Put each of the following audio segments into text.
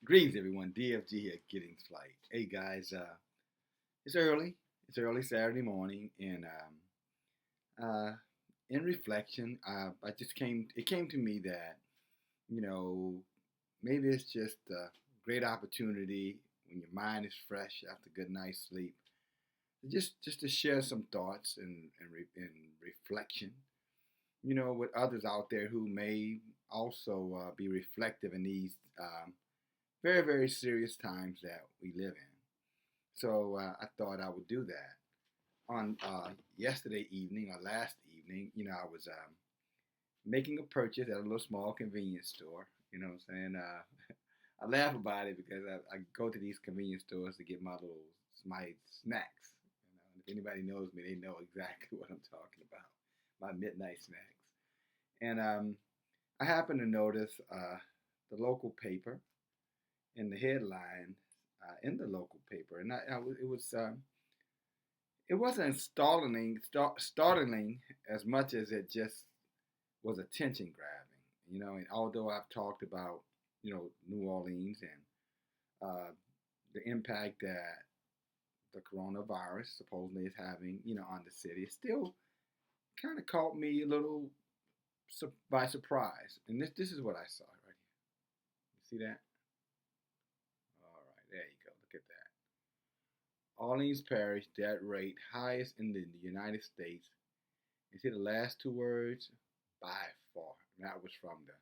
Greetings, everyone. DFG here, Getting Flight. Hey, guys, it's early. It's early Saturday morning, and in reflection, I just came. It came to me that you know maybe it's just a great opportunity when your mind is fresh after a good night's sleep, just to share some thoughts and reflection. With others out there who may also be reflective in these very, very serious times that we live in. So I thought I would do that. On yesterday evening or last evening, I was making a purchase at a little small convenience store. You know what I'm saying? I laugh about it because I go to these convenience stores to get my snacks. If anybody knows me, they know exactly what I'm talking about. My midnight snacks. And I happened to notice the local paper in the headline in the local paper, and it wasn't startling as much as it just was attention grabbing. And although I've talked about New Orleans and the impact that the coronavirus supposedly is having on the city, it still kind of caught me a little by surprise. And this is what I saw right here. You see that? All right, there you go. Look at that. Orleans Parish death rate highest in the United States. You see the last two words? By far. And that was from the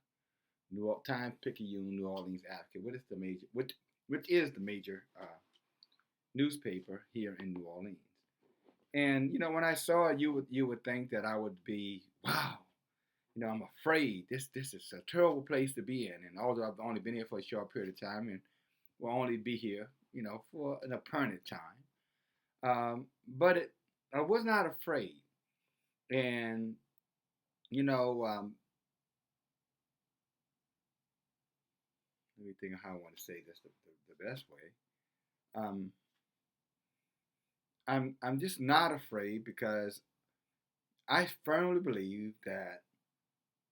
New York Times Picayune New Orleans Advocate. Which is the major newspaper here in New Orleans. And when I saw it, you would think that I would be, wow. I'm afraid this is a terrible place to be in. And although I've only been here for a short period of time, and will only be here, for an appointed time. But I was not afraid. And, let me think of how I want to say this the best way. Um, I'm just not afraid because I firmly believe that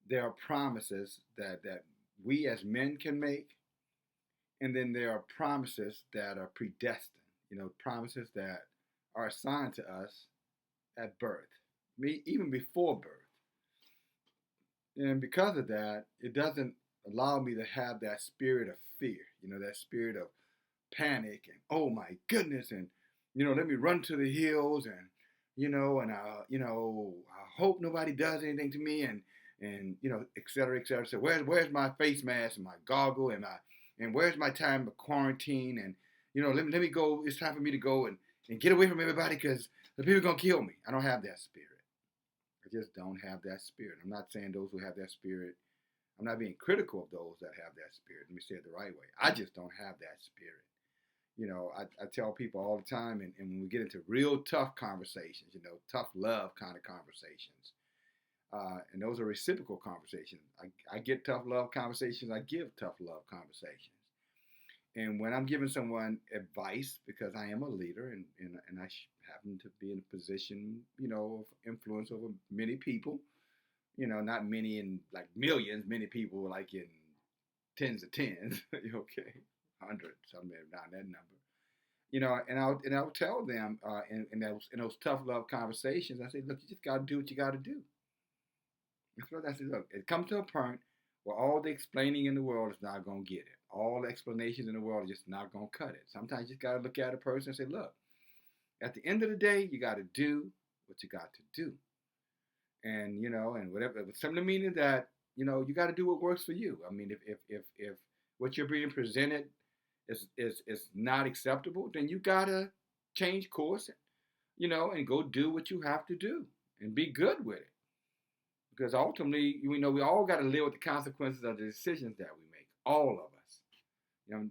there are promises that we as men can make, and then there are promises that are predestined. Promises that are assigned to us at birth, even before birth. And because of that, it doesn't allow me to have that spirit of fear, that spirit of panic and oh my goodness, and let me run to the hills and I hope nobody does anything to me and et cetera, et cetera. So where's my face mask and my goggle and where's my time of quarantine and let me go. It's time for me to go and get away from everybody because the people are gonna kill me. I don't have that spirit. I just don't have that spirit. I'm not saying those who have that spirit. I'm not being critical of those that have that spirit. Let me say it the right way. I just don't have that spirit. I tell people all the time, and when we get into real tough conversations, tough love kind of conversations, and those are reciprocal conversations. I get tough love conversations. I give tough love conversations. And when I'm giving someone advice, because I am a leader and I happen to be in a position, of influence over many people, not many in like millions, many people like in tens of tens, okay, hundreds, somewhere around that number. And I'll tell them in those tough love conversations, I say, look, you just got to do what you got to do. That's what I said. Look, it comes to a point where all the explaining in the world is not going to get it. All the explanations in the world are just not going to cut it. Sometimes you just got to look at a person and say, look, at the end of the day, you got to do what you got to do. And whatever, simply meaning that, you got to do what works for you. I mean, if what you're being presented is not acceptable, then you got to change course, and go do what you have to do and be good with it. Because ultimately, we all got to live with the consequences of the decisions that we make. All of us.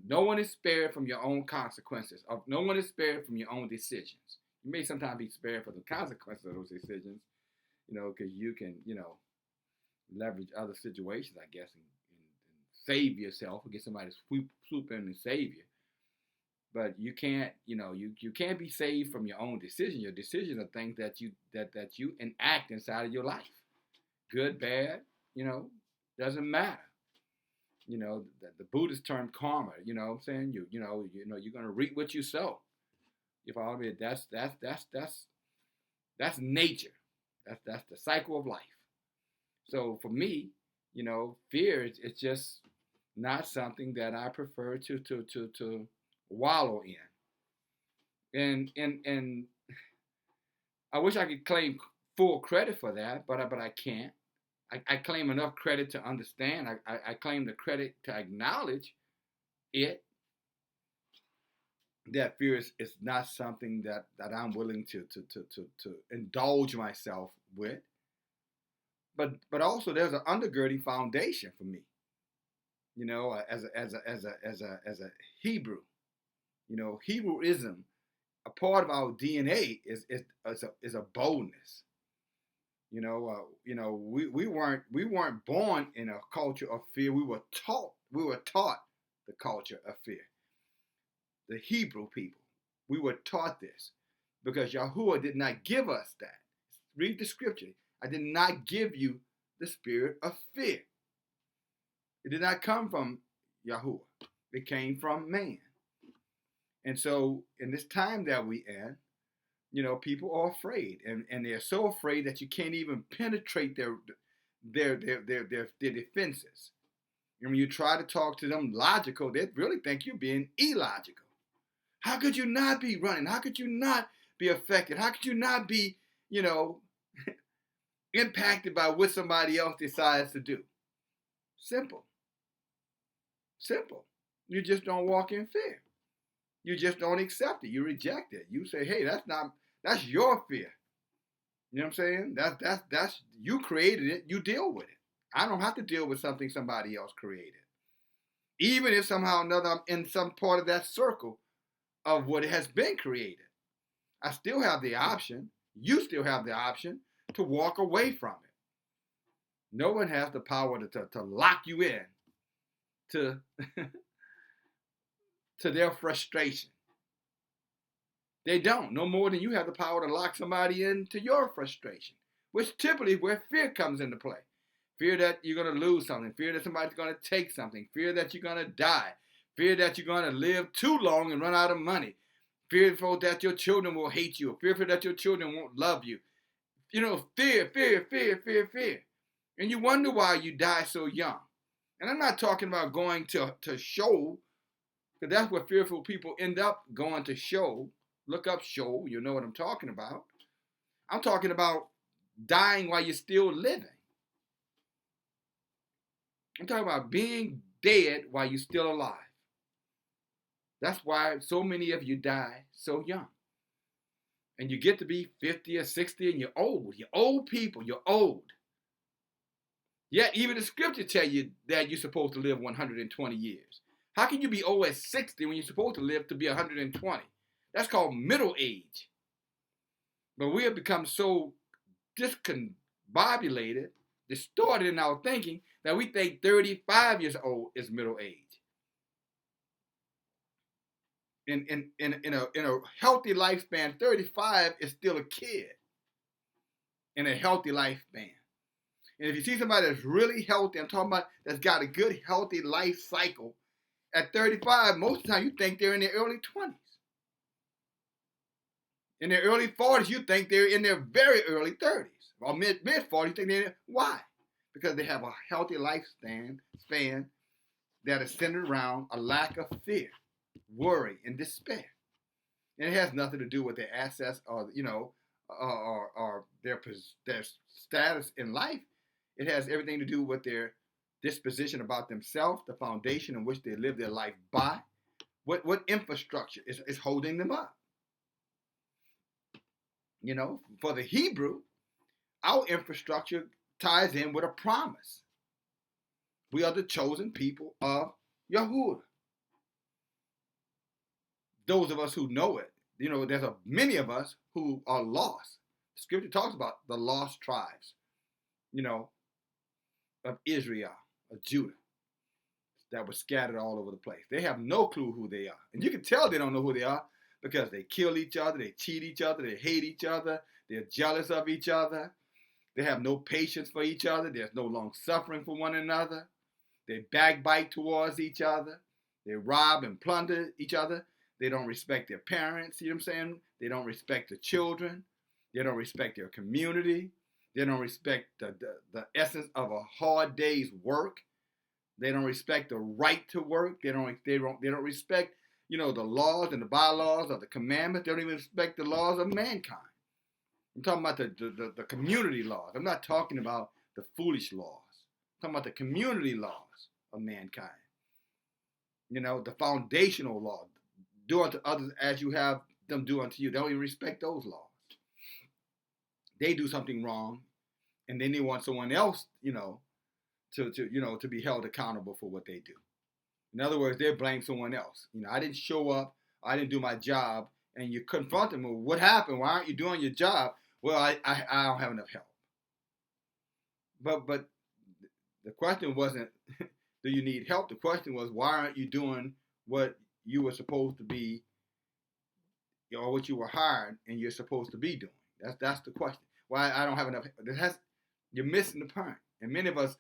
No one is spared from your own consequences. No one is spared from your own decisions. You may sometimes be spared from the consequences of those decisions, because you can, leverage other situations, I guess, and save yourself or get somebody to swoop in and save you. But you can't, you can't be saved from your own decision. Your decisions are things that you enact inside of your life. Good, bad, doesn't matter. The Buddhist term karma. You know what I'm saying? You're gonna reap what you sow. You follow me? That's nature. That's the cycle of life. So for me, fear is just not something that I prefer to wallow in. And I wish I could claim full credit for that, but I can't. I claim enough credit to understand. I claim the credit to acknowledge it. That fear is not something that I'm willing to indulge myself with. But also there's an undergirding foundation for me. As a Hebrew, Hebrewism, a part of our DNA is a boldness. We weren't born in a culture of fear. We were taught the culture of fear. The Hebrew people, we were taught this because Yahuwah did not give us that. Read the scripture. I did not give you the spirit of fear. It did not come from Yahuwah. It came from man. And so in this time that we in, people are afraid, and they're so afraid that you can't even penetrate their defenses. And when you try to talk to them logical, they really think you're being illogical. How could you not be running? How could you not be affected? How could you not be, impacted by what somebody else decides to do? Simple. You just don't walk in fear. You just don't accept it. You reject it. You say, hey, that's your fear. You know what I'm saying? That's you created it. You deal with it. I don't have to deal with something somebody else created. Even if somehow or another I'm in some part of that circle of what has been created, I still have the option. You still have the option to walk away from it. No one has the power to lock you in to to their frustration. They don't, no more than you have the power to lock somebody into your frustration, which typically is where fear comes into play. Fear that you're going to lose something, fear that somebody's going to take something, fear that you're going to die, fear that you're going to live too long and run out of money, fearful that your children will hate you, fearful that your children won't love you. Fear. And you wonder why you die so young. And I'm not talking about going to show, because that's where fearful people end up going to show. Look up show, you know what I'm talking about. I'm talking about dying while you're still living. I'm talking about being dead while you're still alive. That's why so many of you die so young. And you get to be 50 or 60 and you're old. You're old people. You're old. Yet even the scripture tell you that you're supposed to live 120 years. How can you be old at 60 when you're supposed to live to be 120? That's called middle age. But we have become so discombobulated, distorted in our thinking, that we think 35 years old is middle age. In a healthy lifespan, 35 is still a kid in a healthy lifespan. And if you see somebody that's really healthy, I'm talking about that's got a good, healthy life cycle, at 35, most of the time you think they're in their early 20s. In their early 40s, you think they're in their very early 30s. Or mid-40s, you think they're why? Because they have a healthy lifespan that is centered around a lack of fear, worry, and despair. And it has nothing to do with their assets or their status in life. It has everything to do with their disposition about themselves, the foundation in which they live their life by. What infrastructure is holding them up? For the Hebrew, our infrastructure ties in with a promise. We are the chosen people of Yahuwah. Those of us who know it, there's many of us who are lost. The scripture talks about the lost tribes, of Israel, of Judah, that were scattered all over the place. They have no clue who they are. And you can tell they don't know who they are because they kill each other, they cheat each other, they hate each other, they're jealous of each other, they have no patience for each other, there's no long suffering for one another. They backbite towards each other. They rob and plunder each other. They don't respect their parents, you know what I'm saying? They don't respect the children. They don't respect their community. They don't respect the essence of a hard day's work. They don't respect the right to work. They don't respect, the laws and the bylaws of the commandments. They don't even respect the laws of mankind. I'm talking about the community laws. I'm not talking about the foolish laws. I'm talking about the community laws of mankind. The foundational law. Do unto others as you have them do unto you. They don't even respect those laws. They do something wrong, and then they want someone else, to be held accountable for what they do. In other words, they blame someone else. I didn't show up, I didn't do my job, and you confront them. Well, what happened? Why aren't you doing your job? Well, I don't have enough help. But the question wasn't, do you need help? The question was, why aren't you doing what you were supposed to be, or what you were hired and you're supposed to be doing? That's the question. Why I don't have enough. You're missing the point. And many of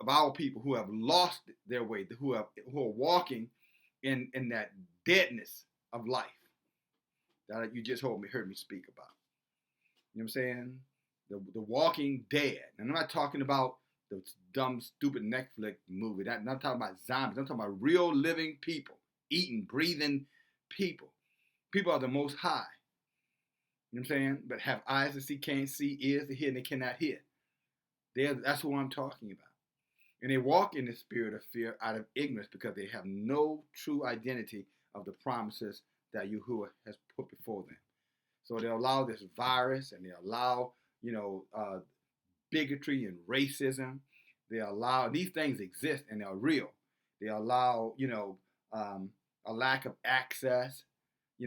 our people who have lost their way, who are walking in that deadness of life that you just heard me speak about. You know what I'm saying? The walking dead. And I'm not talking about the dumb, stupid Netflix movie. I'm not talking about zombies. I'm talking about real living people, eating, breathing people. People are the Most High. You know what I'm saying? But have eyes to see, can't see, ears to hear, and they cannot hear. That's what I'm talking about. And they walk in the spirit of fear out of ignorance because they have no true identity of the promises that Yahuwah has put before them. So they allow this virus, and they allow, bigotry and racism. They allow, these things exist and they're real. They allow, a lack of access. They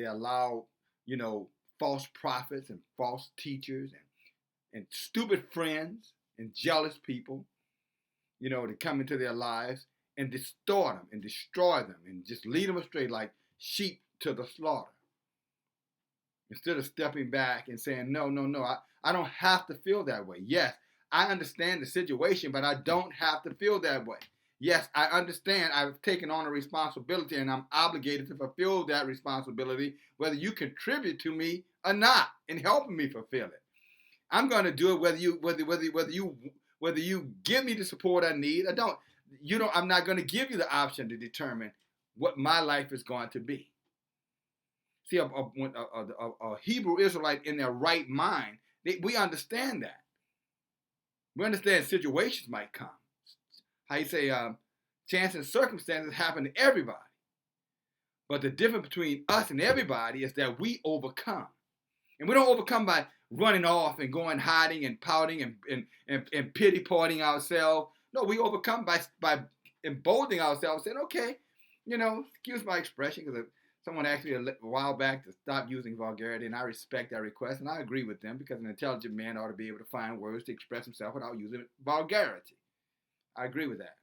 allow, false prophets and false teachers and stupid friends and jealous people, to come into their lives and distort them and destroy them and just lead them astray like sheep to the slaughter. Instead of stepping back and saying, no, I don't have to feel that way. Yes, I understand the situation, but I don't have to feel that way. Yes, I understand I've taken on a responsibility and I'm obligated to fulfill that responsibility, whether you contribute to me or not in helping me fulfill it. I'm going to do it whether you give me the support I need or don't. I'm not going to give you the option to determine what my life is going to be. See, a Hebrew Israelite in their right mind, we understand that. We understand situations might come. How you say, chance and circumstances happen to everybody. But the difference between us and everybody is that we overcome. And we don't overcome by running off and going hiding and pouting and pity-partying ourselves. No, we overcome by emboldening ourselves, saying, okay, excuse my expression, because someone asked me a while back to stop using vulgarity, and I respect that request, and I agree with them, because an intelligent man ought to be able to find words to express himself without using vulgarity. I agree with that.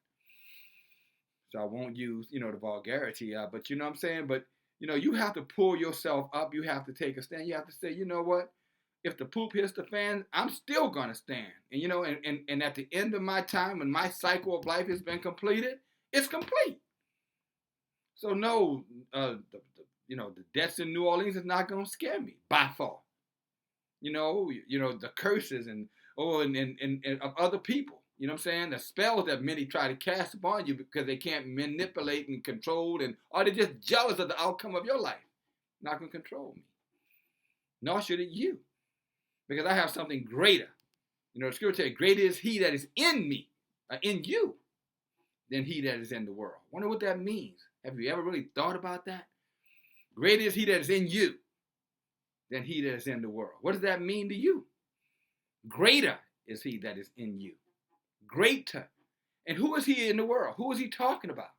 So I won't use, the vulgarity, but you know what I'm saying? But, you have to pull yourself up. You have to take a stand. You have to say, you know what? If the poop hits the fan, I'm still going to stand. And, and at the end of my time, when my cycle of life has been completed, it's complete. So no, the deaths in New Orleans is not going to scare me by far. The curses and of other people. You know what I'm saying? The spells that many try to cast upon you because they can't manipulate and control, or they're just jealous of the outcome of your life. Not going to control me. Nor should it you. Because I have something greater. The scripture says, greater is he that is in me, in you, than he that is in the world. Wonder what that means. Have you ever really thought about that? Greater is he that is in you than he that is in the world. What does that mean to you? Greater is he that is in you. Greater. And who is he in the world? Who is he talking about?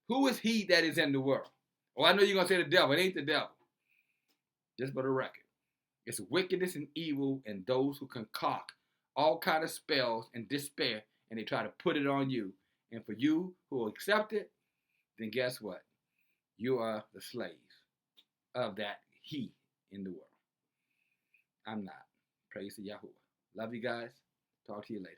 Who is he that is in the world? Oh, I know you're going to say the devil. It ain't the devil. Just for the record. It's wickedness and evil and those who concoct all kind of spells and despair, and they try to put it on you. And for you who will accept it, then guess what? You are the slave of that he in the world. I'm not. Praise to Yahuwah. Love you guys. Talk to you later.